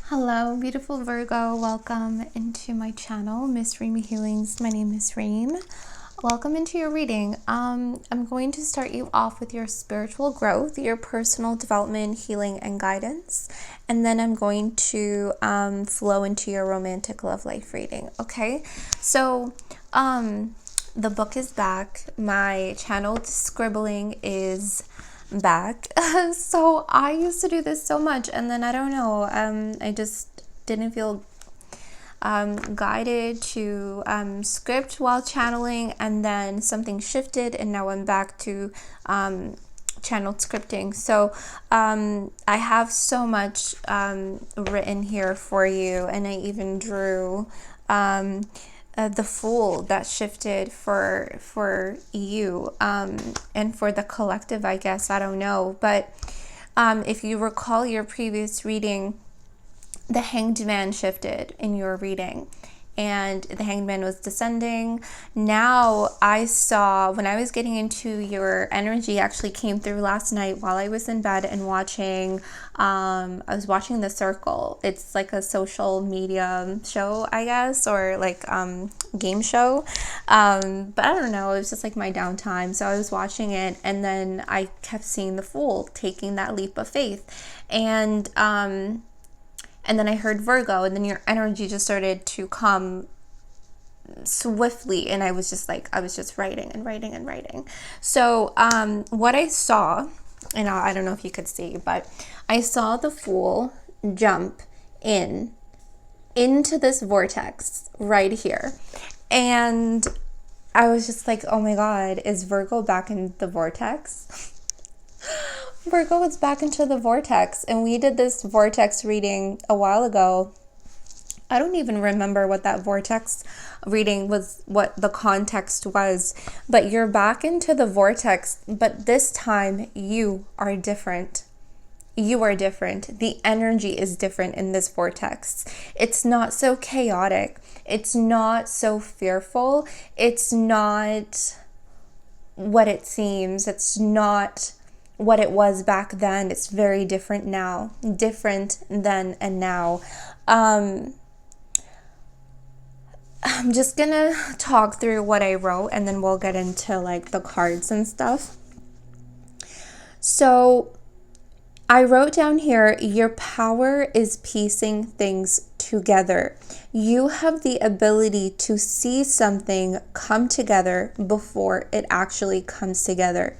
Hello, beautiful Virgo. Welcome into my channel, Miss Reem Healings. My name is Reem. Welcome into your reading. I'm going to start you off with your spiritual growth, your personal development, healing, and guidance. And then I'm going to flow into your romantic love life reading. Okay, so the book is back. My channel scribbling is back. So I used to do this so much, and then I don't know, I just didn't feel guided to script while channeling, and then something shifted and now I'm back to channeled scripting. So I have so much written here for you, and I even drew the Fool that shifted for you and for the collective, I guess. I don't know, but if you recall your previous reading, the Hanged Man shifted in your reading, and the Hanged Man was descending. Now I saw, when I was getting into your energy, actually came through last night while I was in bed and watching, I was watching The Circle. It's like a social media show, I guess, or like game show. But I don't know, it was just like my downtime. So I was watching it, and then I kept seeing the Fool taking that leap of faith. And then I heard Virgo, and then your energy just started to come swiftly, and I was just writing and writing and writing. So what I saw, and I don't know if you could see, but I saw the Fool jump into this vortex right here. And I was just like, oh my God, is Virgo back in the vortex? Virgo is back into the vortex, and we did this vortex reading a while ago. I don't even remember what that vortex reading was, what the context was, but you're back into the vortex, but this time you are different. You are different. The energy is different in this vortex. It's not so chaotic. It's not so fearful. It's not what it seems. It's not what it was back then. It's very different now. Different then and now. I'm just gonna talk through what I wrote, and then we'll get into like the cards and stuff. So I wrote down here, your power is piecing things together. You have the ability to see something come together before it actually comes together.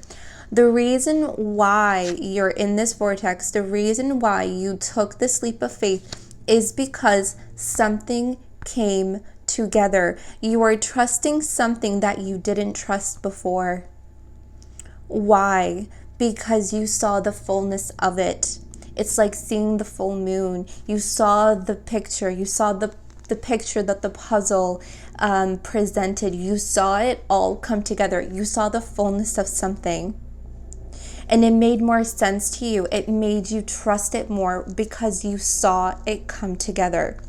The reason why you're in this vortex, the reason why you took this leap of faith is because something came together. You are trusting something that you didn't trust before. Why? Because you saw the fullness of it. It's like seeing the full moon. You saw the picture. You saw the picture that the puzzle presented. You saw it all come together. You saw the fullness of something. And it made more sense to you. It made you trust it more because you saw it come together.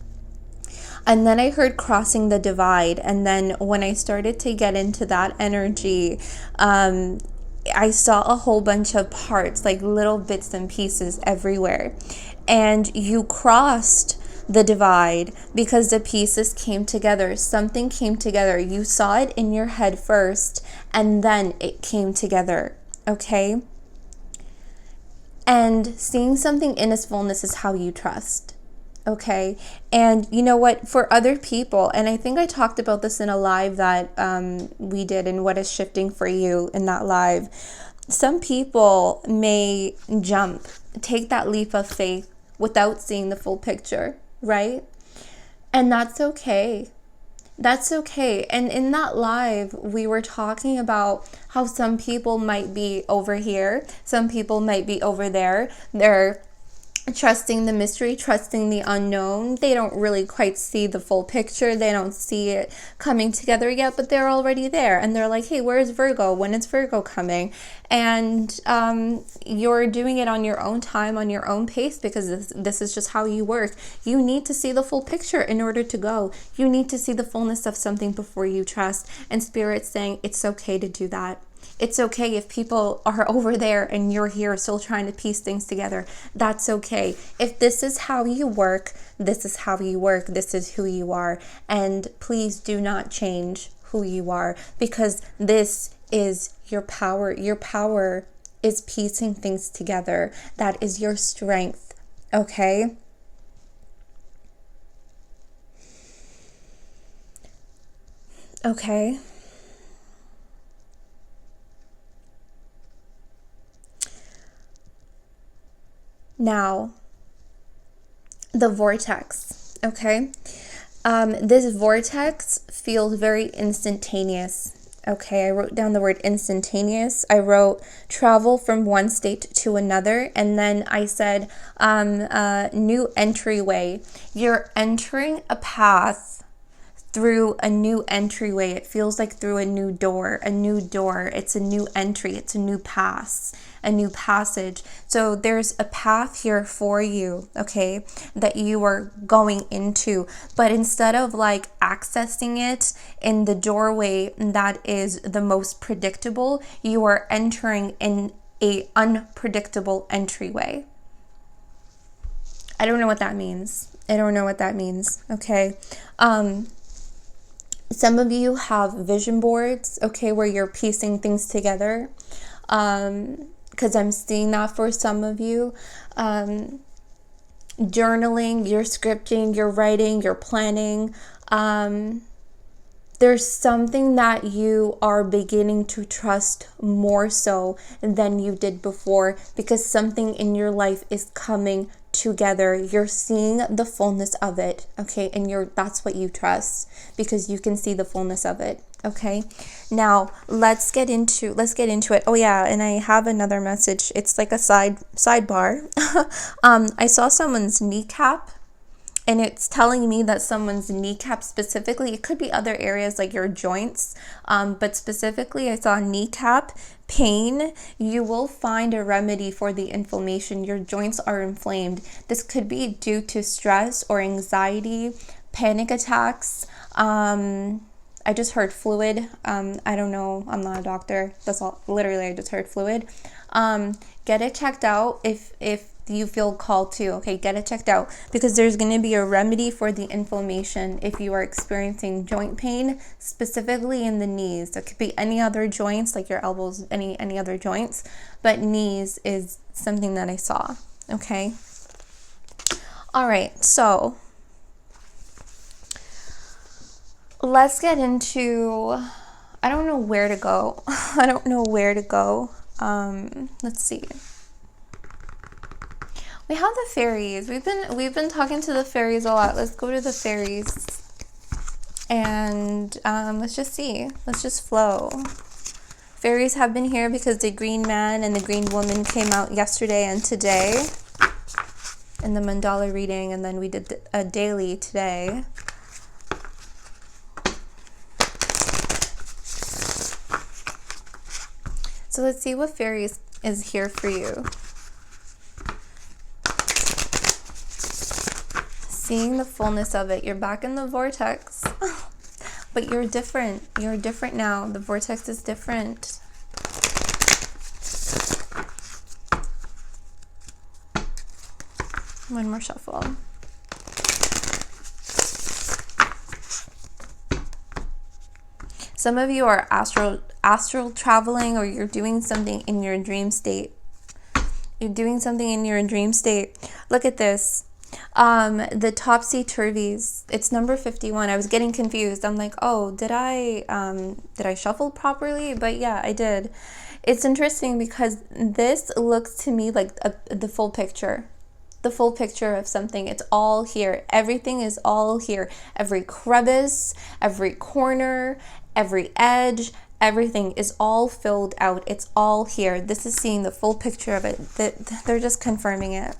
And then I heard crossing the divide. And then when I started to get into that energy, I saw a whole bunch of parts, like little bits and pieces everywhere. And you crossed the divide because the pieces came together. Something came together. You saw it in your head first, and then it came together. Okay? And seeing something in its fullness is how you trust. Okay? And you know what? For other people, and I think I talked about this in a live that we did, and what is shifting for you in that live. Some people may take that leap of faith without seeing the full picture, right? And that's okay. That's okay. And in that live, we were talking about how some people might be over here, some people might be over there. They're trusting the mystery, trusting the unknown. They don't really quite see the full picture. They don't see it coming together yet, but they're already there. And they're like, hey, where's Virgo? When is Virgo coming? And you're doing it on your own time, on your own pace, because this is just how you work. You need to see the full picture in order to go. You need to see the fullness of something before you trust. And Spirit's saying it's okay to do that. It's okay if people are over there and you're here still trying to piece things together. That's okay. If this is how you work, this is how you work. This is who you are. And please do not change who you are, because this is your power. Your power is piecing things together. That is your strength. Okay? Okay. Now, the vortex, okay? This vortex feels very instantaneous. Okay, I wrote down the word instantaneous. I wrote travel from one state to another. And then I said new entryway. You're entering a path through a new entryway. It feels like through a new door. It's a new entry. It's a new pass, a new passage. So there's a path here for you, okay, that you are going into. But instead of like accessing it in the doorway that is the most predictable, you are entering in a unpredictable entryway. I don't know what that means. Okay. Some of you have vision boards, okay, where you're piecing things together, because I'm seeing that for some of you. Journaling, you're scripting, you're writing, you're planning. There's something that you are beginning to trust more so than you did before, because something in your life is coming together. You're seeing the fullness of it, okay? And that's what you trust, because you can see the fullness of it, okay? Now, let's get into it. Oh yeah, and I have another message. It's like a sidebar. I saw someone's kneecap, and it's telling me that someone's kneecap specifically, it could be other areas like your joints, but specifically I saw kneecap pain. You will find a remedy for the inflammation. Your joints are inflamed. This could be due to stress or anxiety, panic attacks. I just heard fluid. I don't know. I'm not a doctor. That's all. Literally, I just heard fluid. Get it checked out if you feel called to, okay, get it checked out, because there's going to be a remedy for the inflammation if you are experiencing joint pain, specifically in the knees. It could be any other joints, like your elbows, any other joints, but knees is something that I saw, okay? All right, so let's get into, I don't know where to go. Let's see. We have the fairies. We've been talking to the fairies a lot. Let's go to the fairies, and let's just see. Let's just flow. Fairies have been here because the green man and the green woman came out yesterday and today in the mandala reading, and then we did a daily today. So let's see what fairies is here for you. Seeing the fullness of it. You're back in the vortex. But you're different. You're different now. The vortex is different. One more shuffle. Some of you are astral traveling, or you're doing something in your dream state. Look at this. The topsy-turvies, it's number 51. I was getting confused. I'm like, oh, did I shuffle properly? But yeah, I did. It's interesting because this looks to me like the full picture of something. It's all here. Everything is all here. Every crevice, every corner, every edge, everything is all filled out. It's all here. This is seeing the full picture of it. They're just confirming it.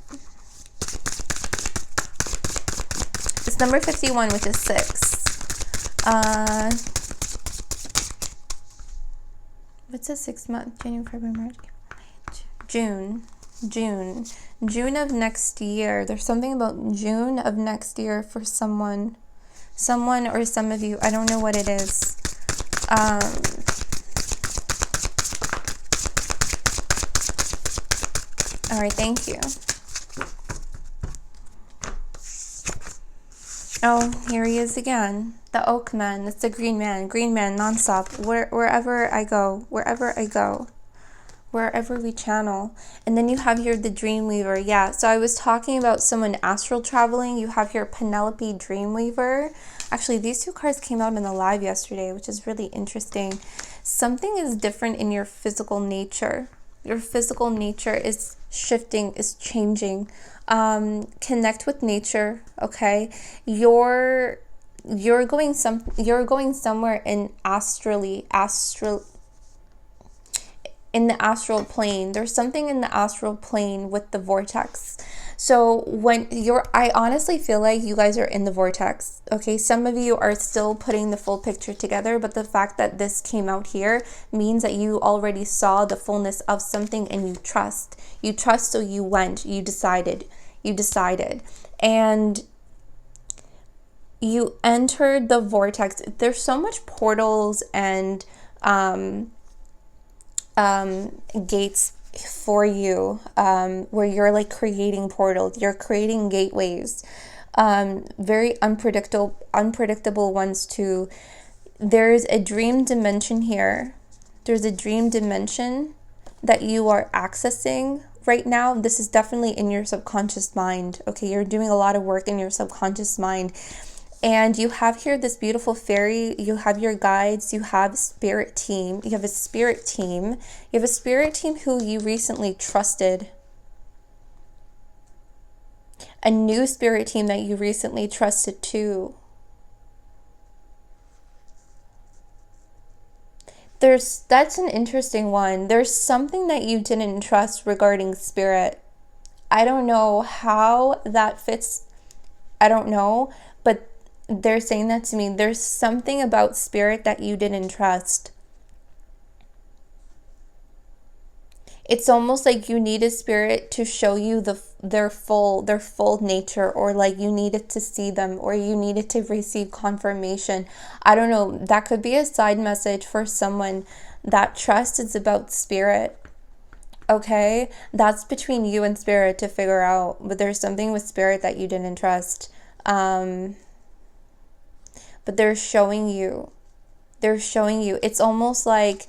It's number 51, which is 6. What's the 6th month? January, February, March, June of next year. There's something about June of next year for someone or some of you. I don't know what it is. All right, thank you. Oh, here he is again. The oak man. It's the green man. Green man nonstop. Wherever I go. Wherever I go. Wherever we channel. And then you have here the Dreamweaver. Yeah, so I was talking about someone astral traveling. You have here Penelope Dreamweaver. Actually, these two cards came out in the live yesterday, which is really interesting. Something is different in your physical nature. Your physical nature is shifting, is changing. Connect with nature, okay? You're going somewhere in in the astral plane. There's something in the astral plane with the vortex. So I honestly feel like you guys are in the vortex. Okay, some of you are still putting the full picture together, but the fact that this came out here means that you already saw the fullness of something and you trust. You trust, so you went, you decided, and you entered the vortex. There's so much portals and gates for you, where you're like creating portals, you're creating gateways, very unpredictable ones too. There's a dream dimension here. There's a dream dimension that you are accessing right now. This is definitely in your subconscious mind. Okay, you're doing a lot of work in your subconscious mind. And you have here this beautiful fairy, you have your guides, you have spirit team, you have a spirit team, you have a spirit team who you recently trusted. A new spirit team that you recently trusted too. That's an interesting one. There's something that you didn't trust regarding spirit. I don't know how that fits. I don't know, but they're saying that to me. There's something about spirit that you didn't trust. It's almost like you needed spirit to show you their full nature, or like you needed to see them, or you needed to receive confirmation. I don't know. That could be a side message for someone. That trust is about spirit. Okay? That's between you and spirit to figure out. But there's something with spirit that you didn't trust. But they're showing you. It's almost like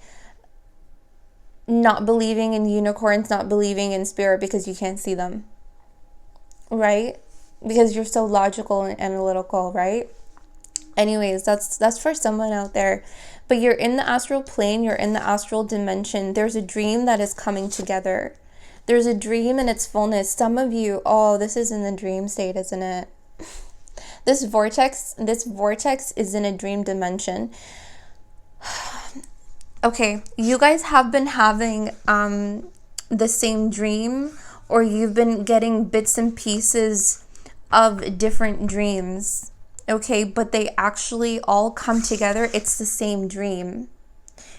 not believing in unicorns, not believing in spirit because you can't see them, right? Because you're so logical and analytical, right? Anyways, that's for someone out there. But you're in the astral plane, you're in the astral dimension. There's a dream that is coming together. There's a dream in its fullness. Some of you, oh, this is in the dream state, isn't it? This vortex is in a dream dimension. Okay, you guys have been having the same dream, or you've been getting bits and pieces of different dreams. Okay, but they actually all come together. It's the same dream,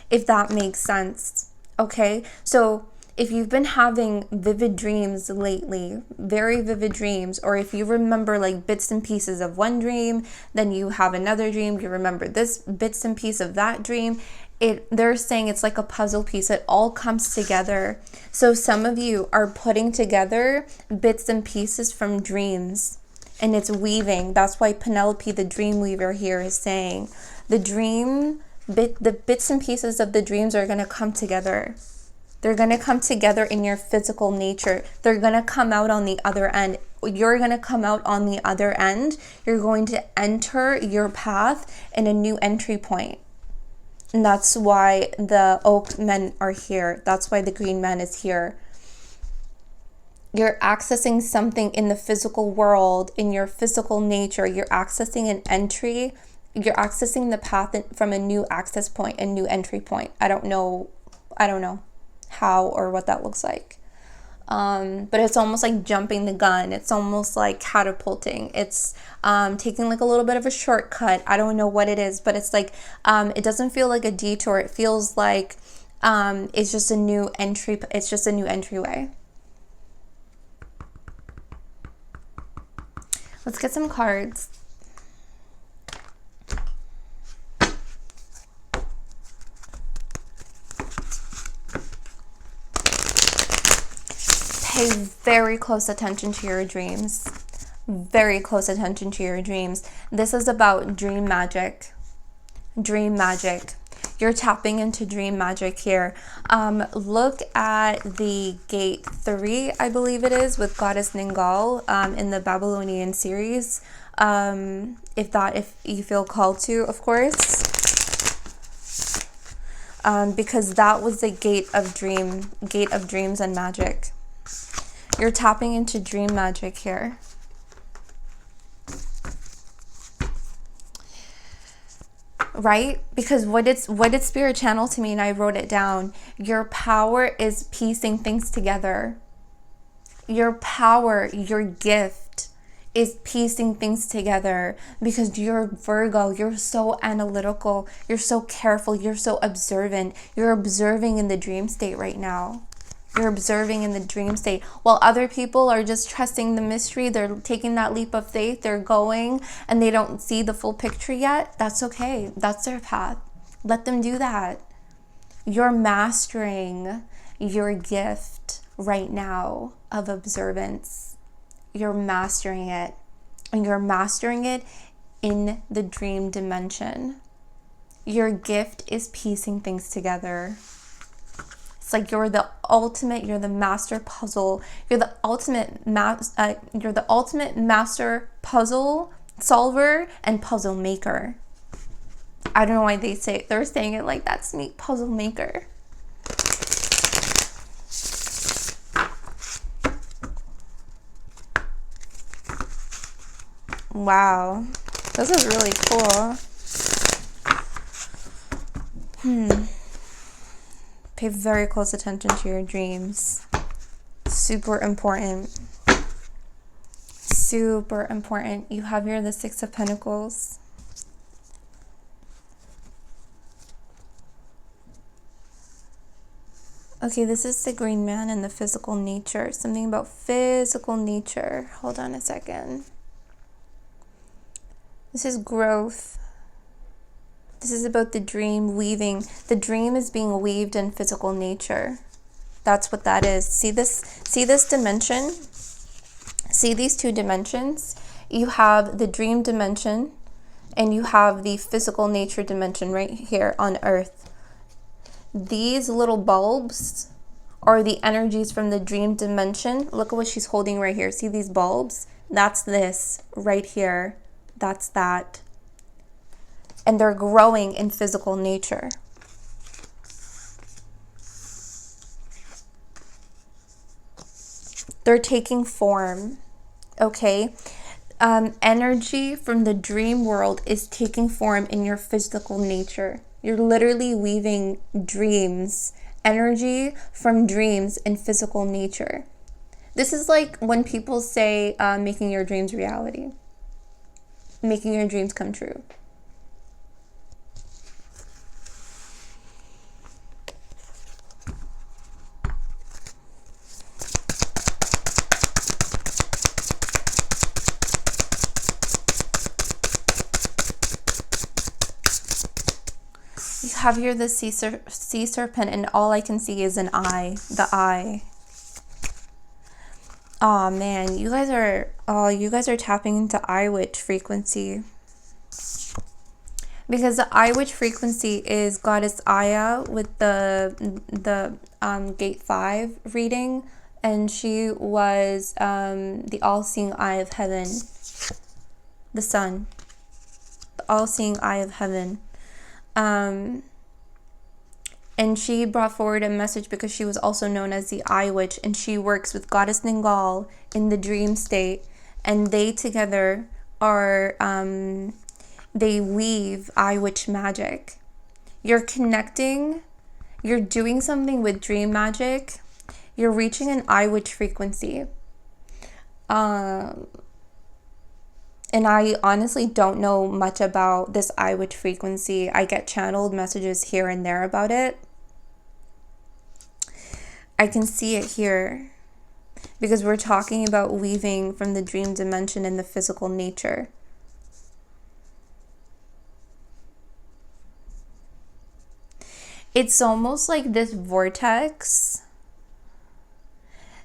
if that makes sense. Okay, so if you've been having vivid dreams lately, very vivid dreams, or if you remember like bits and pieces of one dream, then you have another dream, you remember this bits and piece of that dream, they're saying it's like a puzzle piece. It all comes together. So some of you are putting together bits and pieces from dreams, and it's weaving. That's why Penelope, the dream weaver here, is saying the bits and pieces of the dreams are going to come together. They're going to come together in your physical nature. They're going to come out on the other end. You're going to come out on the other end. You're going to enter your path in a new entry point. And that's why the oak men are here. That's why the green man is here. You're accessing something in the physical world, in your physical nature. You're accessing an entry. You're accessing the path from a new access point, a new entry point. I don't know how or what that looks like. But it's almost like jumping the gun. It's almost like catapulting. It's taking like a little bit of a shortcut. I don't know what it is, but it's like it doesn't feel like a detour. It feels like it's just a new entry. It's just a new entryway. Let's get some cards. Pay very close attention to your dreams. Very close attention to your dreams. This is about dream magic. Dream magic. You're tapping into dream magic here. Look at the gate 3, I believe it is, with Goddess Ningal in the Babylonian series. If you feel called to, of course. Because that was the gate of dreams and magic. You're tapping into dream magic here. Right? Because what did Spirit channel to me, and I wrote it down. Your power is piecing things together. Your power, your gift is piecing things together, because you're Virgo. You're so analytical. You're so careful. You're so observant. You're observing in the dream state right now. You're observing in the dream state, while other people are just trusting the mystery. They're taking that leap of faith. They're going and they don't see the full picture yet. That's okay. That's their path. Let them do that. You're mastering your gift right now of observance. You're mastering it, and you're mastering it in the dream dimension. Your gift is piecing things together. It's like you're the master puzzle. You're the ultimate master puzzle solver and puzzle maker. I don't know why they're saying it like that. Sneak puzzle maker. Wow. This is really cool. Pay very close attention to your dreams. Super important. Super important. You have here the 6 of Pentacles. Okay, this is the Green Man and the physical nature. Something about physical nature. Hold on a second. This is growth. This is about the dream weaving. The dream is being weaved in physical nature. That's what that is. See this dimension? See these 2 dimensions? You have the dream dimension and you have the physical nature dimension right here on Earth. These little bulbs are the energies from the dream dimension. Look at what she's holding right here. See these bulbs? That's this right here. That's that. And they're growing in physical nature. They're taking form, okay? Energy from the dream world is taking form in your physical nature. You're literally weaving dreams, energy from dreams in physical nature. This is like when people say making your dreams reality, making your dreams come true. You have here the sea serpent, and all I can see is an eye, the eye. Oh man, you guys are tapping into eye witch frequency. Because the eye witch frequency is Goddess Aya with the gate 5 reading, and she was the all-seeing eye of heaven, the sun, the all-seeing eye of heaven. And she brought forward a message because she was also known as the Eye Witch, and she works with Goddess Ningal in the dream state, and they together are, they weave Eye Witch magic. You're connecting, you're doing something with dream magic, you're reaching an Eye Witch frequency. And I honestly don't know much about this Eye Witch frequency. I get channeled messages here and there about it. I can see it here because we're talking about weaving from the dream dimension in the physical nature. It's almost like this vortex.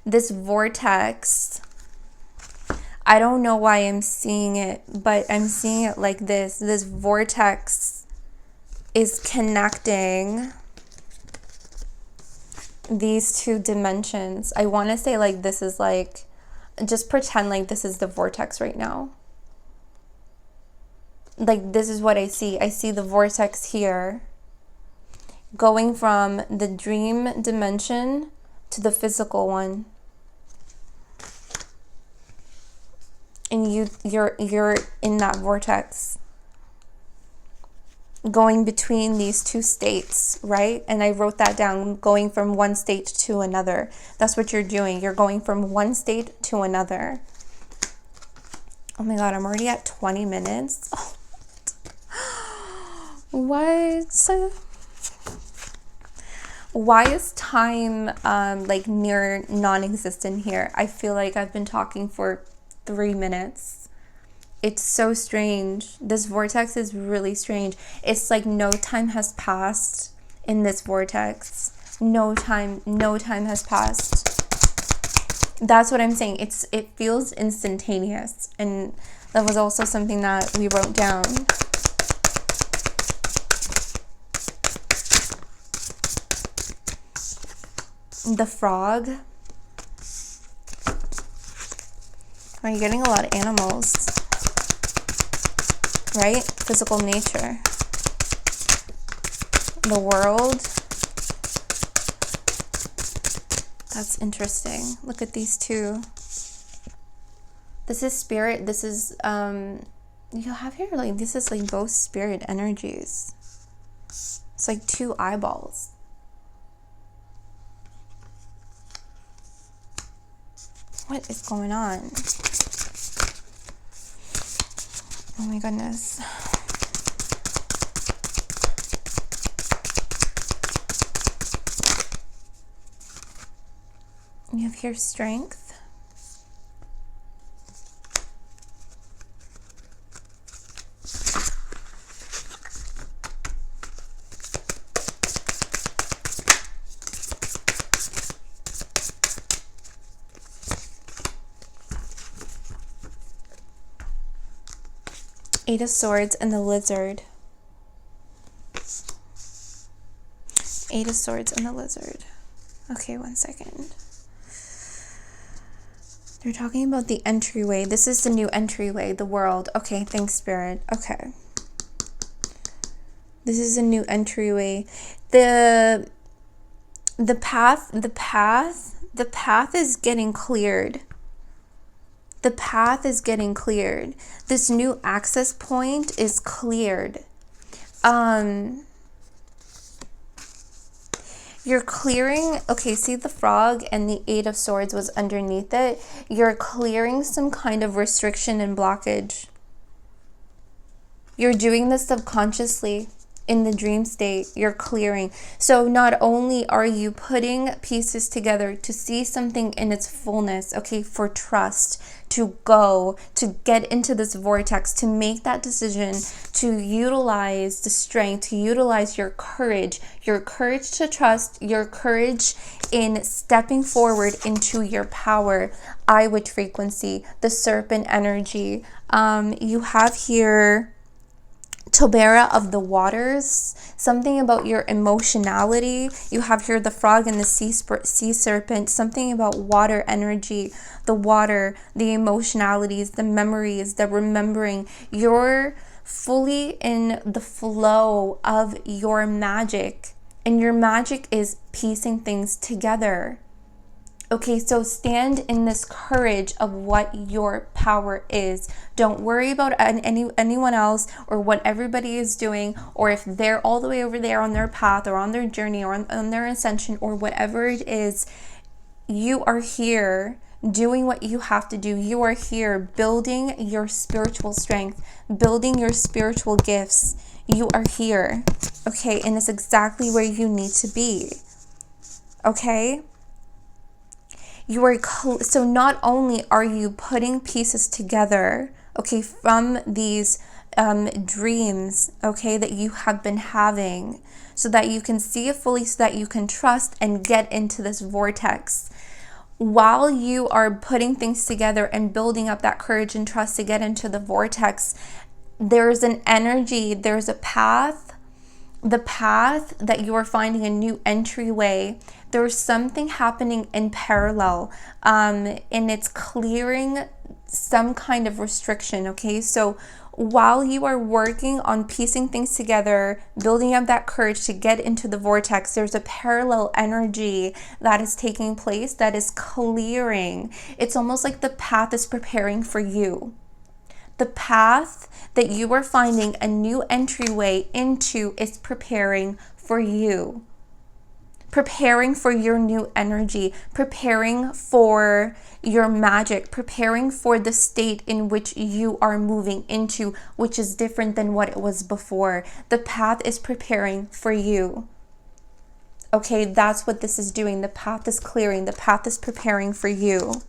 This vortex, I don't know why I'm seeing it, but I'm seeing it like this. This vortex is connecting these two dimensions. I want to say like this is like, just pretend like this is the vortex right now. Like this is what I see. I see the vortex here going from the dream dimension to the physical one. And you're in that vortex, going between these two states, right? And I wrote that down, going from one state to another. That's what you're doing. You're going from one state to another. Oh my God, I'm already at 20 minutes. Oh. What? Why is time like near non-existent here? I feel like I've been talking for 3 minutes. It's so strange. This vortex is really strange. It's like no time has passed in this vortex. No time has passed. That's what I'm saying. It feels instantaneous. And that was also something that we wrote down. The frog. Are you getting a lot of animals? Right? Physical nature. The world. That's interesting. Look at these two. This is spirit. This is, you have here, like, this is like both spirit energies. It's like two eyeballs. What is going on? Oh my goodness. You have here strength. Eight of Swords and the Lizard. Eight of Swords and the Lizard. Okay, 1 second. They're talking about the entryway. This is the new entryway, the world. Okay, thanks, Spirit. Okay. This is a new entryway. The path is getting cleared. The path is getting cleared. This new access point is cleared. You're clearing, okay, see the frog and the Eight of Swords was underneath it. You're clearing some kind of restriction and blockage. You're doing this subconsciously. In the dream state, you're clearing. So not only are you putting pieces together to see something in its fullness, okay, for trust, to go, to get into this vortex, to make that decision, to utilize the strength, to utilize your courage to trust, your courage in stepping forward into your power. I Witch frequency, the serpent energy. You have here Tobera of the waters, something about your emotionality. You have here the frog and the sea serpent, something about water energy, the water, the emotionalities, the memories, the remembering. You're fully in the flow of your magic, and your magic is piecing things together. Okay, so stand in this courage of what your power is. Don't worry about anyone else or what everybody is doing, or if they're all the way over there on their path or on their journey or on their ascension or whatever it is. You are here doing what you have to do. You are here building your spiritual strength, building your spiritual gifts. You are here, okay, and it's exactly where you need to be, okay? You are so not only are you putting pieces together, okay, from these dreams, okay, that you have been having, so that you can see it fully, so that you can trust and get into this vortex. while you are putting things together and building up that courage and trust to get into the vortex, there's an energy, there's a path, the path that you are finding a new entryway. There's something happening in parallel, and it's clearing some kind of restriction. Okay, so while you are working on piecing things together, building up that courage to get into the vortex, there's a parallel energy that is taking place that is clearing. It's almost like the path is preparing for you. The path that you are finding a new entryway into is preparing for you. Preparing for your new energy, preparing for your magic, preparing for the state in which you are moving into, which is different than what it was before. The path is preparing for you. Okay, that's what this is doing. The path is clearing. The path is preparing for you.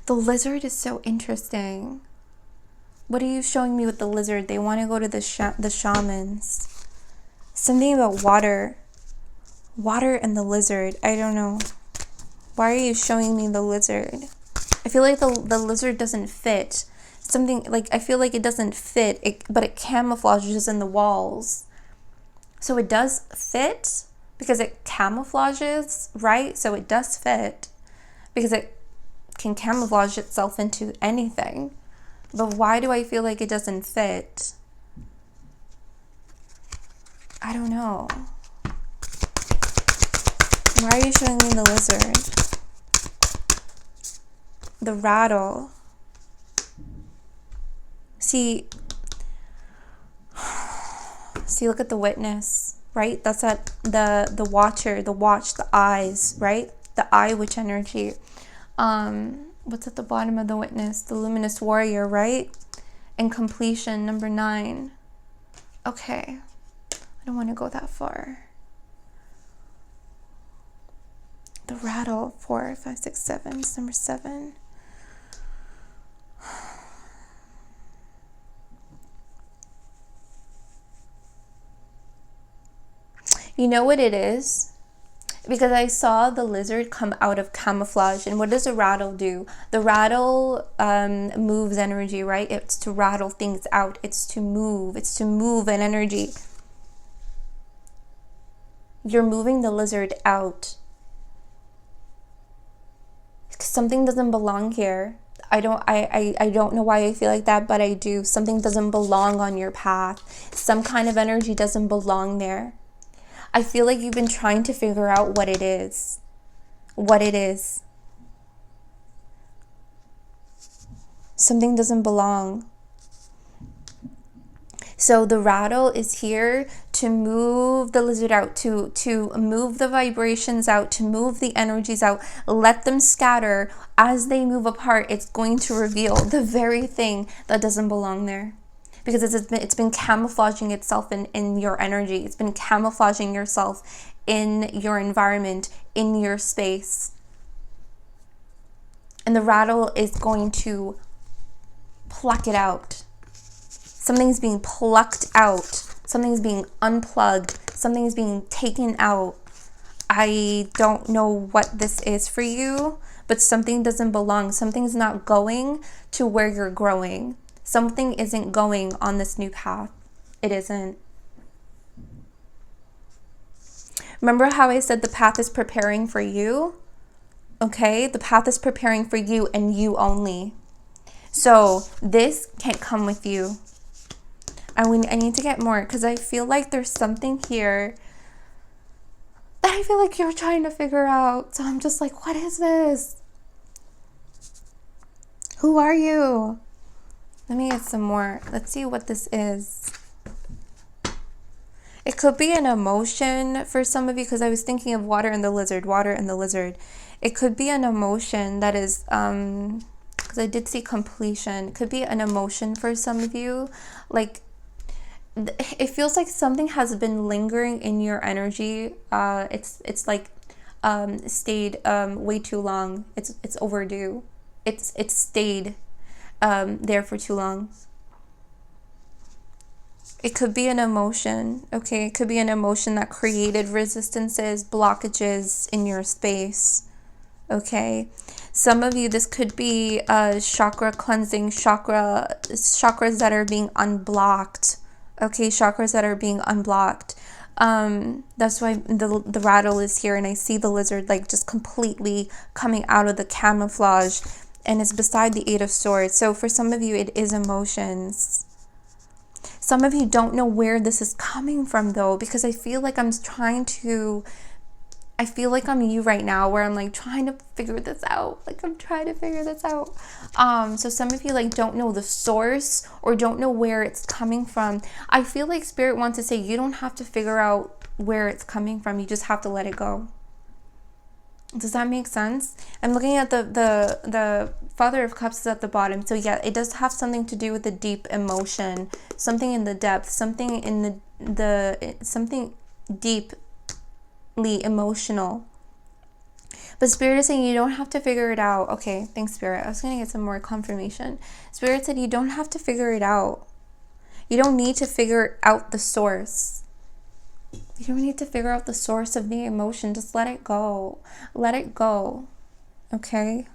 The lizard is so interesting. What are you showing me with the lizard? They want to go to the shamans. Something about water. Water and the lizard. I don't know. Why are you showing me the lizard? I feel like the lizard doesn't fit. Something like, I feel like it doesn't fit, but it camouflages in the walls. So it does fit because it camouflages, right? So it does fit because it can camouflage itself into anything. But why do I feel like it doesn't fit? I don't know. Why are you showing me the lizard? The rattle. See, look at the witness, right? That's that the watcher, the watch, the eyes, right? The eye witch energy. What's at the bottom of the witness? The luminous warrior, right? And completion, number 9. Okay. I don't want to go that far. The rattle, 4, 5, 6, 7. It's number 7. You know what it is? Because I saw the lizard come out of camouflage. And what does a rattle do? The rattle moves energy, right? It's to rattle things out. It's to move. It's to move an energy. You're moving the lizard out. Something doesn't belong here. I don't know why I feel like that, but I do. Something doesn't belong on your path. Some kind of energy doesn't belong there. I feel like you've been trying to figure out what it is. What it is. Something doesn't belong. So the rattle is here to move the lizard out, to move the vibrations out, to move the energies out, let them scatter. As they move apart, it's going to reveal the very thing that doesn't belong there. Because it's been camouflaging itself in your energy. It's been camouflaging yourself in your environment, in your space. And the rattle is going to pluck it out. Something's being plucked out. Something's being unplugged. Something's being taken out. I don't know what this is for you, but something doesn't belong. Something's not going to where you're growing. Something isn't going on this new path. It isn't. Remember how I said the path is preparing for you? Okay, the path is preparing for you and you only. So this can't come with you. I need to get more because I feel like there's something here that I feel like you're trying to figure out. So I'm just like, what is this? Who are you? Let me get some more. Let's see what this is. It could be an emotion for some of you because I was thinking of water and the lizard, water and the lizard. It could be an emotion that is, because I did see completion. It could be an emotion for some of you. Like, it feels like something has been lingering in your energy. It's like stayed way too long. It's overdue. It's stayed there for too long. It could be an emotion, okay? It could be an emotion that created resistances, blockages in your space, okay? Some of you, this could be chakra cleansing, chakras that are being unblocked, okay? Chakras that are being unblocked. That's why the rattle is here, and I see the lizard like just completely coming out of the camouflage, and it's beside the Eight of Swords. So for some of you, it is emotions. Some of you don't know where this is coming from though, because I feel like I'm you right now, where I'm like trying to figure this out. So some of you like don't know the source or don't know where it's coming from. I feel like Spirit wants to say you don't have to figure out where it's coming from. You just have to let it go. Does that make sense? I'm looking at the Father of Cups is at the bottom. So yeah, it does have something to do with the deep emotion, something in the depth, something in something deeply emotional. But Spirit is saying you don't have to figure it out. Okay, thanks, Spirit. I was going to get some more confirmation. Spirit said you don't have to figure it out. You don't need to figure out the source. You don't need to figure out the source of the emotion. Just let it go. Let it go. Okay?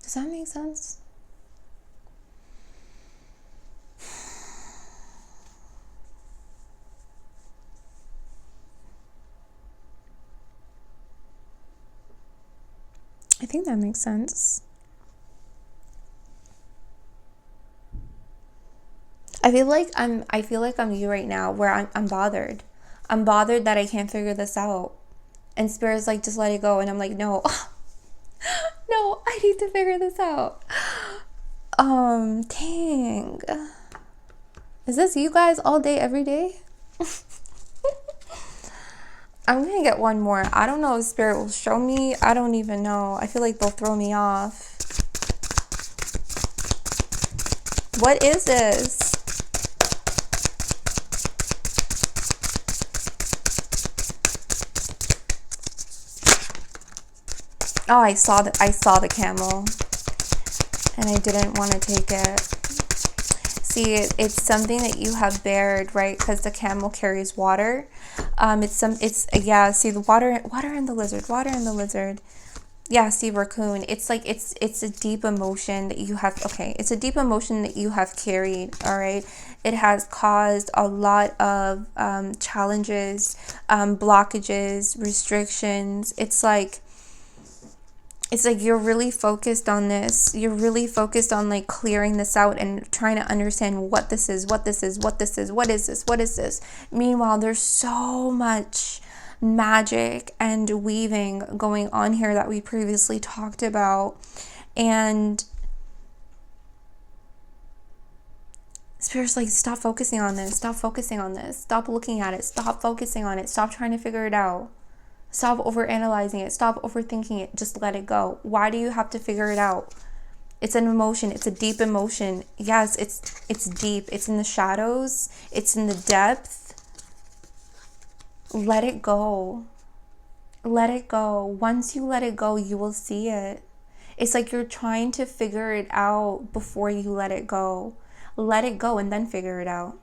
Does that make sense? I think that makes sense. I feel like I'm you right now, where I'm bothered. I'm bothered that I can't figure this out. And Spirit's like, just let it go. And I'm like, no. No, I need to figure this out. Dang. Is this you guys all day, every day? I'm gonna get one more. I don't know if Spirit will show me. I don't even know. I feel like they'll throw me off. What is this? Oh, I saw the camel, and I didn't want to take it. See, it's something that you have bared, right? Because the camel carries water. Yeah. See the water and the lizard. Yeah. See, raccoon. It's like it's a deep emotion that you have. Okay, it's a deep emotion that you have carried. All right. It has caused a lot of challenges, blockages, restrictions. It's like you're really focused on this. You're really focused on like clearing this out and trying to understand what this is. Meanwhile, there's so much magic and weaving going on here that we previously talked about. And Spirit's like, stop focusing on this. Stop looking at it. Stop focusing on it. Stop trying to figure it out. Stop overanalyzing it. Stop overthinking it. Just let it go. Why do you have to figure it out? It's an emotion. It's a deep emotion. Yes, it's deep. It's in the shadows. It's in the depth. Let it go. Let it go. Once you let it go, you will see it. It's like you're trying to figure it out before you let it go. Let it go and then figure it out.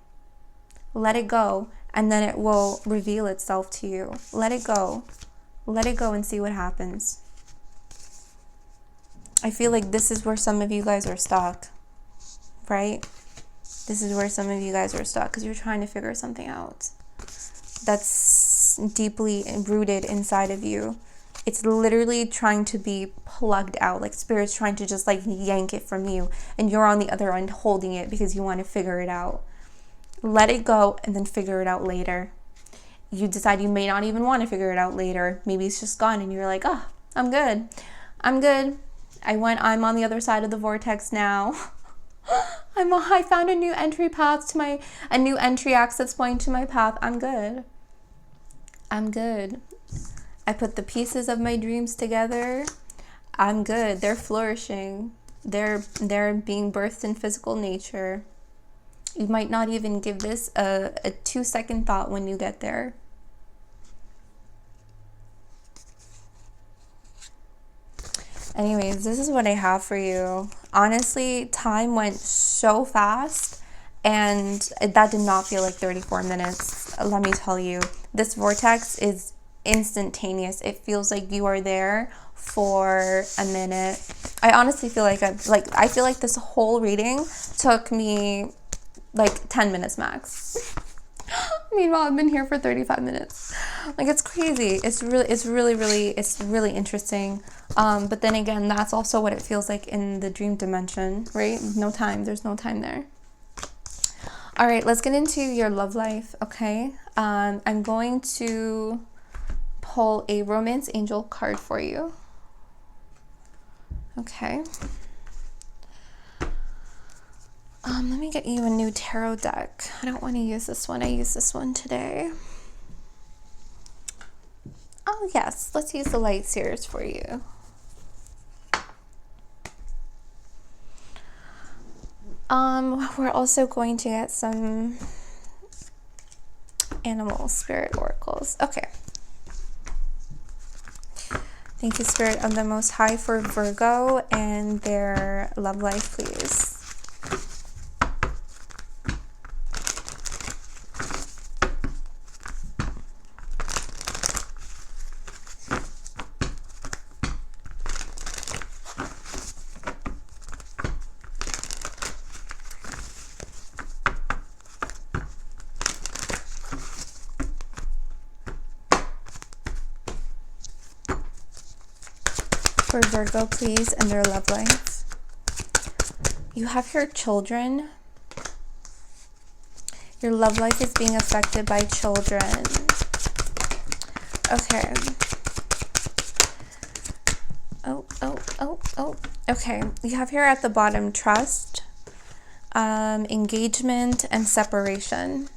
Let it go, and then it will reveal itself to you. Let it go. Let it go and see what happens. I feel like this is where some of you guys are stuck, right? This is where some of you guys are stuck because you're trying to figure something out that's deeply rooted inside of you. It's literally trying to be plugged out, like Spirit's trying to just like yank it from you, and you're on the other end holding it because you want to figure it out. Let it go and then figure it out later. You decide you may not even want to figure it out later. Maybe it's just gone and you're like, oh, I'm good. I'm on the other side of the vortex now. I found a new entry path to a new entry access point to my path. I'm good. I put the pieces of my dreams together. I'm good. They're flourishing. They're being birthed in physical nature. You might not even give this a 2-second thought when you get there. Anyways, this is what I have for you. Honestly, time went so fast, and that did not feel like 34 minutes. Let me tell you, this vortex is instantaneous. It feels like you are there for a minute. I honestly feel like I feel like this whole reading took me like 10 minutes max. Meanwhile, I've been here for 35 minutes. Like, it's crazy. It's really interesting. But then again, that's also what it feels like in the dream dimension, right? No time. There's no time there. All right, let's get into your love life, okay? I'm going to pull a romance angel card for you. Okay. Let me get you a new tarot deck. I don't want to use this one. I used this one today. Oh, yes. Let's use the light seers for you. We're also going to get some animal spirit oracles. Okay. Thank you, Spirit of the Most High, for Virgo and their love life, please. For Virgo, please, and their love life. You have your children. Your love life is being affected by children. Okay. Oh. Okay. You have here at the bottom trust, engagement, and separation.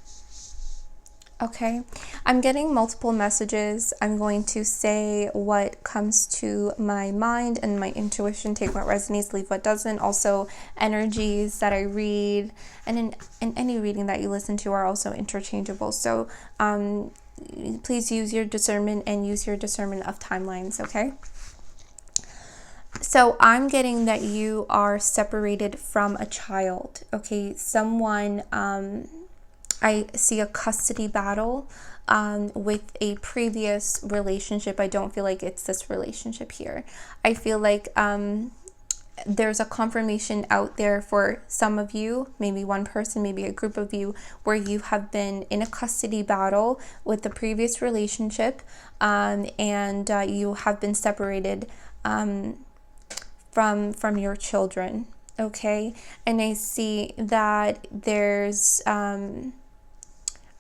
Okay, I'm getting multiple messages. I'm going to say what comes to my mind and my intuition. Take what resonates, leave what doesn't. Also, energies that I read and in any reading that you listen to are also interchangeable. So please use your discernment and use your discernment of timelines, okay? So I'm getting that you are separated from a child, okay? Someone... I see a custody battle with a previous relationship. I don't feel like it's this relationship here. I feel like there's a confirmation out there for some of you, maybe one person, maybe a group of you, where you have been in a custody battle with the previous relationship, and you have been separated from your children, okay? And I see that there's...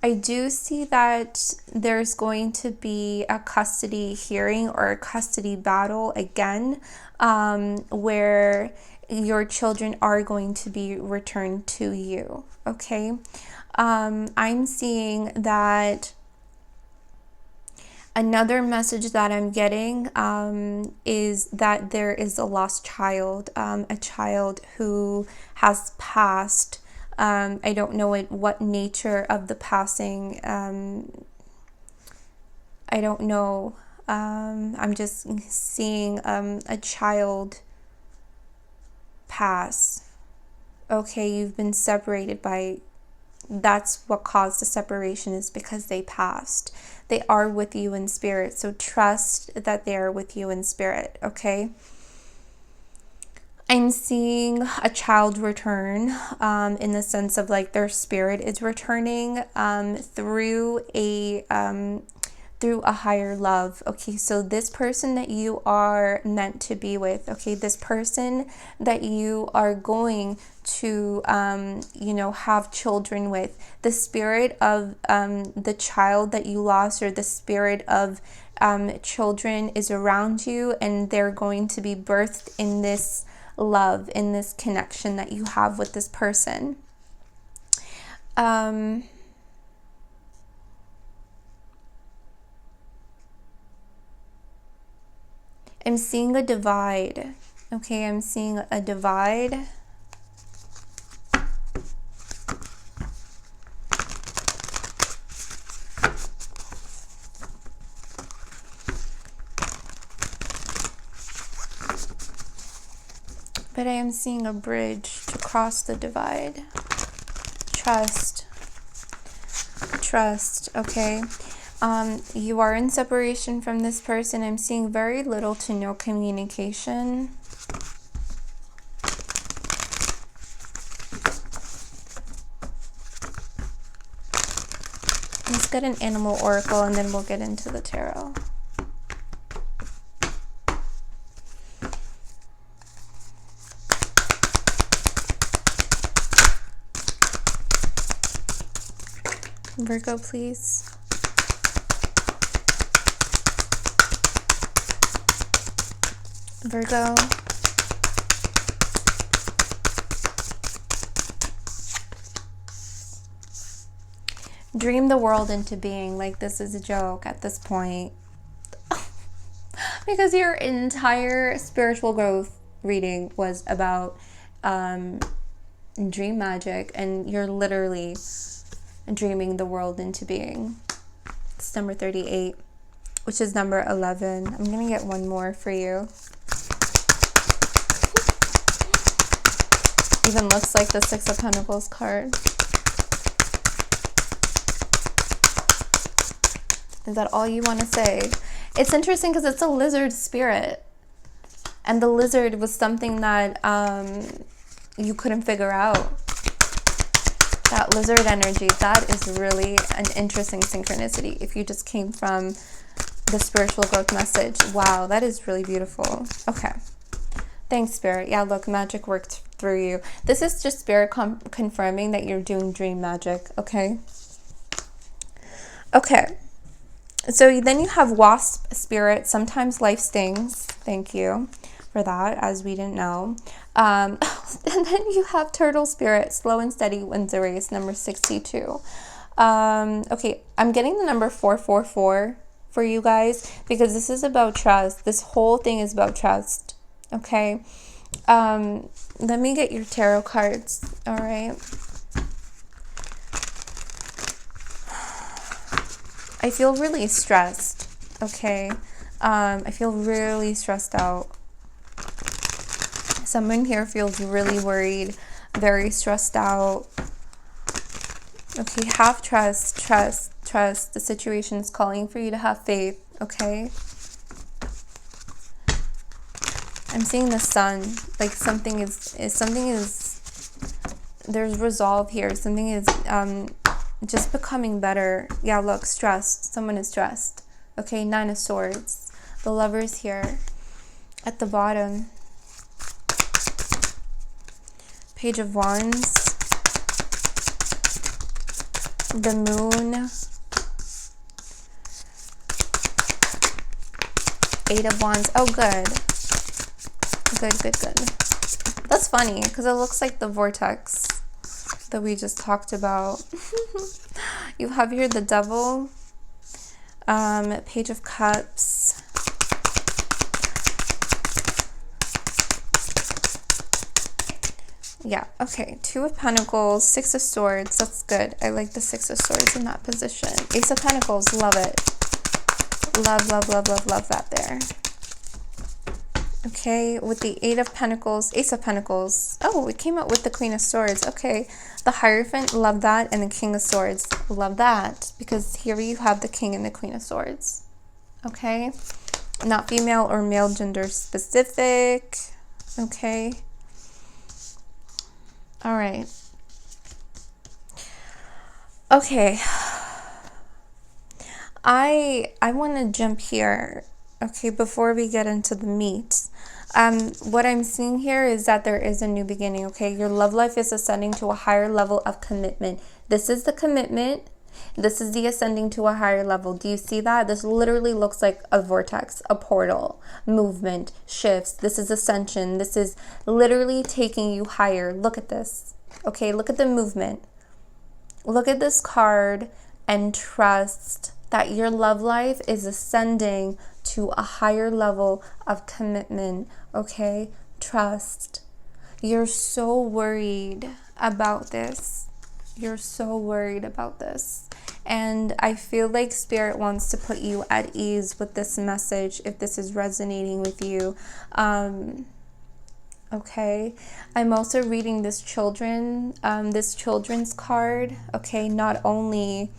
I do see that there's going to be a custody hearing or a custody battle again, where your children are going to be returned to you, okay? I'm seeing that another message that I'm getting is that there is a lost child, a child who has passed. I don't know what nature of the passing. I don't know. I'm just seeing a child pass. Okay, you've been separated by... That's what caused the separation, is because they passed. They are with you in spirit, so trust that they are with you in spirit, okay? I'm seeing a child return in the sense of like their spirit is returning through a higher love. Okay, so this person that you are meant to be with, okay, this person that you are going to have children with, the spirit of the child that you lost, or the spirit of children is around you, and they're going to be birthed in this love, in this connection that you have with this person. I'm seeing a divide. Okay, I'm seeing a divide. but I am seeing a bridge to cross the divide. Trust. Trust, okay? You are in separation from this person. I'm seeing very little to no communication. Let's get an animal oracle and then we'll get into the tarot. Virgo, please. Virgo. Dream the world into being. Like, this is a joke at this point. Because your entire spiritual growth reading was about dream magic, and you're literally dreaming the world into being. It's number 38, which is number 11. I'm gonna get one more for you. Even looks like the Six of Pentacles card. Is that all you want to say? It's interesting because it's a lizard spirit, and the lizard was something that you couldn't figure out. That lizard energy, that is really an interesting synchronicity if you just came from the spiritual growth message. Wow, that is really beautiful. Okay. Thanks, Spirit. Yeah, look, magic worked through you. This is just Spirit confirming that you're doing dream magic, okay? Okay. So then you have Wasp Spirit. Sometimes life stings. Thank you for that, as we didn't know. And then you have Turtle Spirit, slow and steady wins a race, number 62. Okay, I'm getting the number 444 for you guys because this is about trust. This whole thing is about trust, okay? Let me get your tarot cards, all right? I feel really stressed, okay? I feel really stressed out. Someone here feels really worried, very stressed out. Okay, have trust, trust, trust. The situation is calling for you to have faith, okay? I'm seeing the sun, like something is there's resolve here. Something is just becoming better. Yeah, look, stressed. Someone is stressed. Okay, 9 of Swords. The Lovers here at the bottom. Page of Wands. The Moon. 8 of Wands. Oh, good. Good, good, good. That's funny because it looks like the Vortex that we just talked about. You have here the Devil. Page of Cups. Yeah, okay. 2 of Pentacles, 6 of Swords. That's good. I like the 6 of Swords in that position. Ace of Pentacles, love it. Love, love, love, love, love that there. Okay, with the 8 of Pentacles, Ace of Pentacles. Oh, we came out with the Queen of Swords. Okay, the Hierophant, love that. And the King of Swords, love that. Because here you have the King and the Queen of Swords. Okay, not female or male gender specific. Okay. All right. Okay. I want to jump here, okay, before we get into the meat. What I'm seeing here is that there is a new beginning, okay? Your love life is ascending to a higher level of commitment. This is the commitment. This is the ascending to a higher level. Do you see that? This literally looks like a vortex, a portal, movement, shifts. This is ascension. This is literally taking you higher. Look at this, okay? Look at the movement. Look at this card and trust that your love life is ascending to a higher level of commitment, okay? Trust. You're so worried about this. You're so worried about this. And I feel like Spirit wants to put you at ease with this message if this is resonating with you. Okay, I'm also reading this children's card. Okay, not only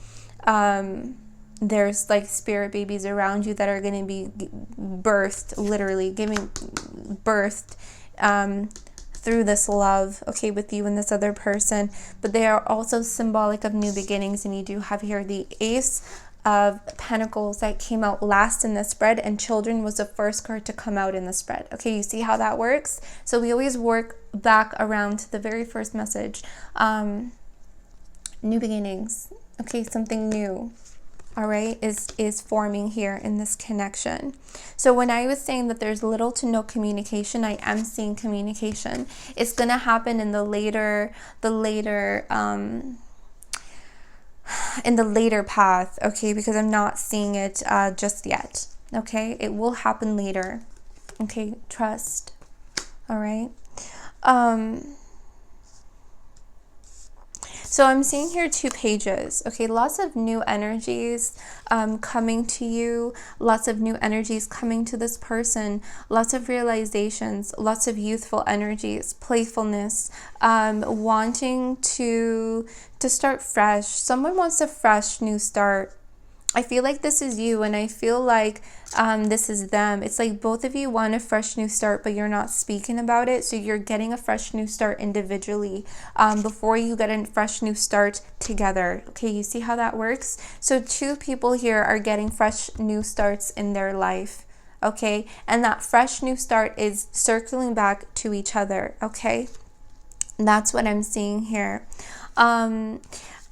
there's like spirit babies around you that are going to be birthed, literally giving birth through this love, okay, with you and this other person, but they are also symbolic of new beginnings. And you do have here the Ace of Pentacles that came out last in the spread, and children was the first card to come out in the spread. Okay, you see how that works? So we always work back around to the very first message. New beginnings, okay, something new, all right, is forming here in this connection. So when I was saying that there's little to no communication, I am seeing communication. It's gonna happen in the later path, okay, because I'm not seeing it just yet. Okay, it will happen later. Okay, trust. All right. So I'm seeing here 2 pages. Okay, lots of new energies coming to you, lots of new energies coming to this person, lots of realizations, lots of youthful energies, playfulness, wanting to start fresh. Someone wants a fresh new start. I feel like this is you, and I feel like this is them. It's like both of you want a fresh new start, but you're not speaking about it. So you're getting a fresh new start individually before you get a fresh new start together. Okay, you see how that works? So 2 people here are getting fresh new starts in their life. Okay, and that fresh new start is circling back to each other. Okay, that's what I'm seeing here.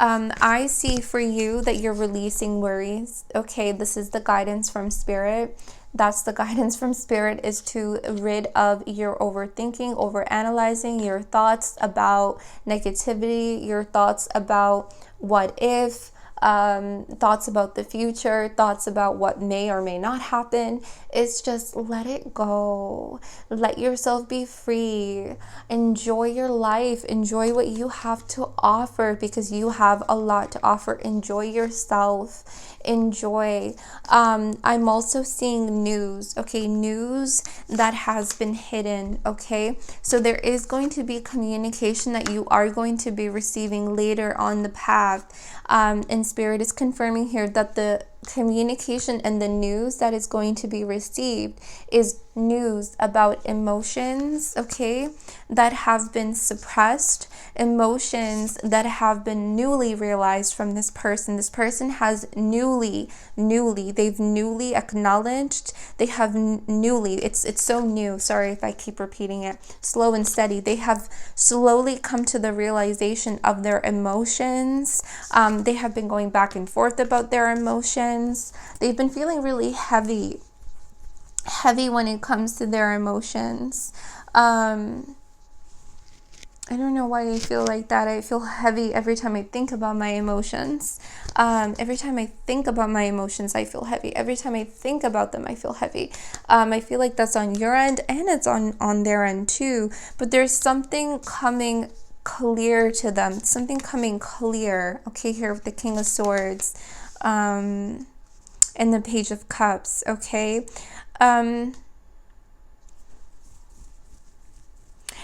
I see for you that you're releasing worries. Okay, this is the guidance from Spirit. That's the guidance from Spirit, is to rid of your overthinking, overanalyzing, your thoughts about negativity, your thoughts about what if, thoughts about the future, thoughts about what may or may not happen. It's just let it go. Let yourself be free. Enjoy your life. Enjoy what you have to offer, because you have a lot to offer. Enjoy yourself. Enjoy. I'm also seeing news, okay, news that has been hidden, okay? So there is going to be communication that you are going to be receiving later on the path. And Spirit is confirming here that the communication and the news that is going to be received is news about emotions, okay, that have been suppressed, emotions that have been newly realized from this person. This person has they've newly acknowledged, they have newly, it's so new, sorry if I keep repeating it, slow and steady, they have slowly come to the realization of their emotions. They have been going back and forth about their emotions. They've been feeling really heavy when it comes to their emotions. I don't know why I feel like that. I feel heavy every time I think about my emotions. Every time I think about my emotions, I feel heavy. Every time I think about them, I feel heavy. I feel like that's on your end, and it's on their end too. But there's something coming clear to them. Something coming clear. Okay, here with the King of Swords and the Page of Cups. Okay.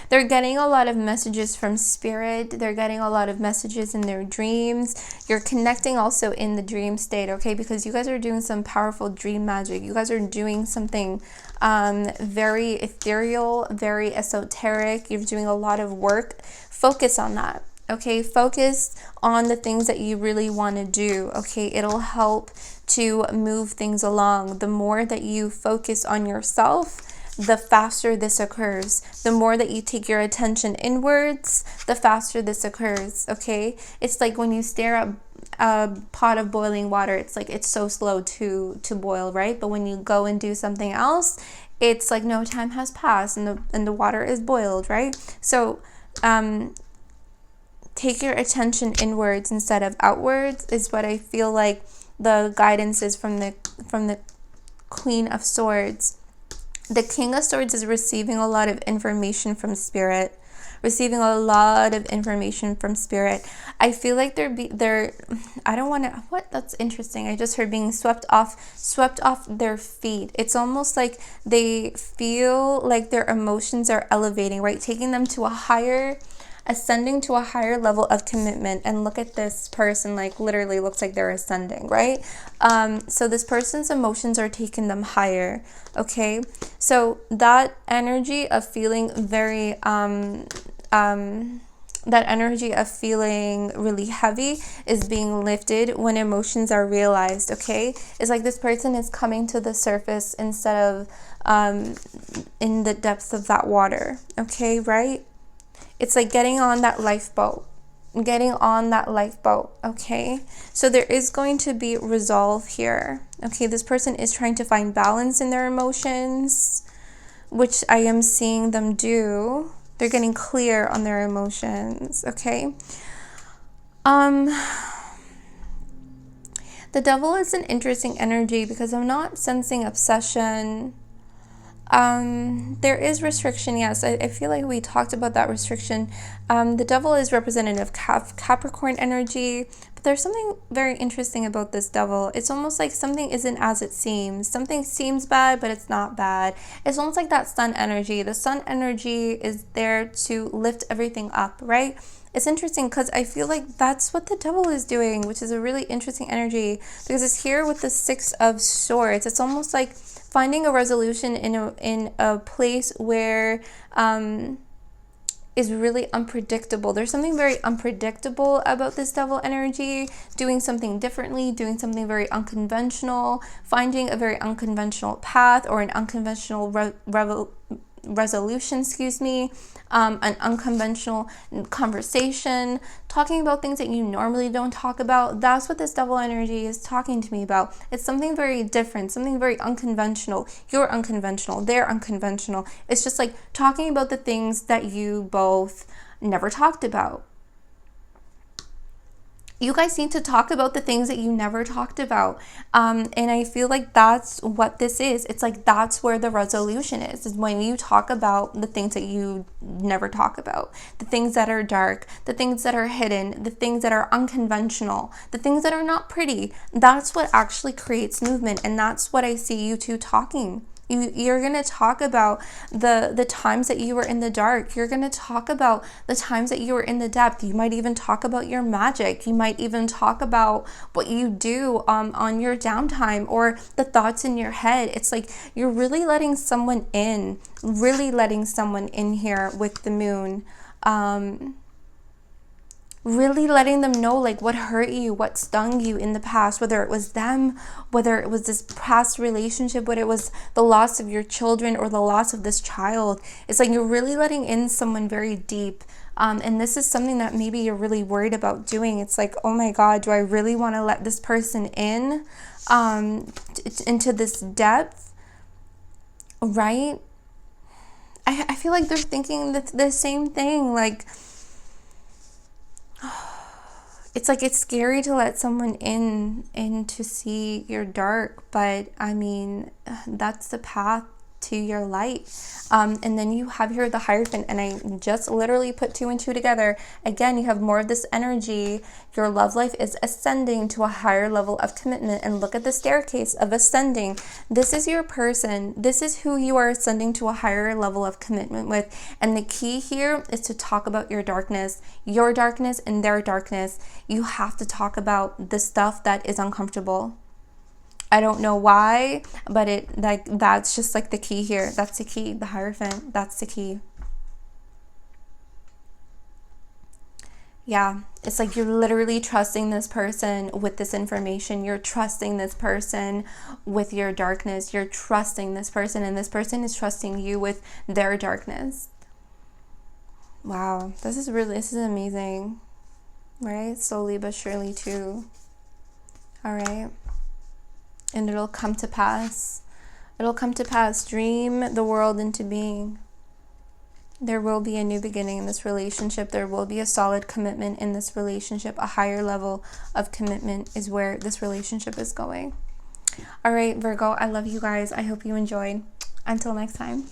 They're getting a lot of messages from Spirit. They're getting a lot of messages in their dreams. You're connecting also in the dream state, okay? Because you guys are doing some powerful dream magic. You guys are doing something very ethereal, very esoteric. You're doing a lot of work. Focus on that, okay? Focus on the things that you really want to do, okay? It'll help to move things along. The more that you focus on yourself, the faster this occurs. The more that you take your attention inwards, the faster this occurs, okay? It's like when you stare at a pot of boiling water, it's like it's so slow to boil, right? But when you go and do something else, it's like no time has passed and the water is boiled, right? So take your attention inwards instead of outwards is what I feel like the guidance is from the Queen of Swords. The King of Swords is receiving a lot of information from Spirit, receiving a lot of information from spirit. I feel like I don't want to, that's interesting. I just heard being swept off their feet. It's almost like they feel like their emotions are elevating, right? Taking them to ascending to a higher level of commitment. And look at this person, like literally looks like they're ascending, right? So this person's emotions are taking them higher. Okay, so that energy of feeling very that energy of feeling really heavy is being lifted when emotions are realized. Okay, it's like this person is coming to the surface instead of in the depths of that water. Okay, right? It's like getting on that lifeboat. Okay, so there is going to be resolve here. Okay, this person is trying to find balance in their emotions, which I am seeing them do. They're getting clear on their emotions. Okay, the devil is an interesting energy because I'm not sensing obsession. There is restriction, yes. I feel like we talked about that restriction. The devil is representative of Capricorn energy, but there's something very interesting about this devil. It's almost like something isn't as it seems. Something seems bad, but it's not bad. It's almost like that sun energy. The sun energy is there to lift everything up, right? It's interesting because I feel like that's what the devil is doing, which is a really interesting energy because it's here with the Six of Swords. It's almost like finding a resolution in a place where is really unpredictable. There's something very unpredictable about this devil energy, doing something differently, doing something very unconventional, finding a very unconventional path or an unconventional resolution, an unconventional conversation, talking about things that you normally don't talk about. That's what this devil energy is talking to me about. It's something very different, something very unconventional. You're unconventional, they're unconventional. It's just like talking about the things that you both never talked about. You guys need to talk about the things that you never talked about. And I feel like that's what this is. It's like that's where the resolution is when you talk about the things that you never talk about, the things that are dark, the things that are hidden, the things that are unconventional, the things that are not pretty. That's what actually creates movement. And that's what I see you two talking. You're going to talk about the times that you were in the dark. You're going to talk about the times that you were in the depth. You might even talk about your magic. You might even talk about what you do on your downtime or the thoughts in your head. It's like you're really letting someone in here with the moon. Really letting them know like what hurt you, what stung you in the past, whether it was them, whether it was this past relationship, whether it was the loss of your children or the loss of this child. It's like you're really letting in someone very deep. And this is something that maybe you're really worried about doing. It's like, oh my God, do I really want to let this person in into this depth? Right? I feel like they're thinking the same thing. Like, it's like it's scary to let someone in to see your dark, but I mean that's the path to your light. And then you have here the Hierophant, and I just literally put 2 and 2 together. Again, you have more of this energy. Your love life is ascending to a higher level of commitment, and look at the staircase of ascending. This is your person. This is who you are ascending to a higher level of commitment with. And the key here is to talk about your darkness and their darkness. You have to talk about the stuff that is uncomfortable. I don't know why, but that's just like the key here. That's the key, the Hierophant, that's the key. Yeah, it's like you're literally trusting this person with this information. You're trusting this person with your darkness. You're trusting this person, and this person is trusting you with their darkness. Wow, this is amazing, right? Slowly but surely too. All right. And it'll come to pass. It'll come to pass. Dream the world into being. There will be a new beginning in this relationship. There will be a solid commitment in this relationship. A higher level of commitment is where this relationship is going. All right, Virgo, I love you guys. I hope you enjoyed. Until next time.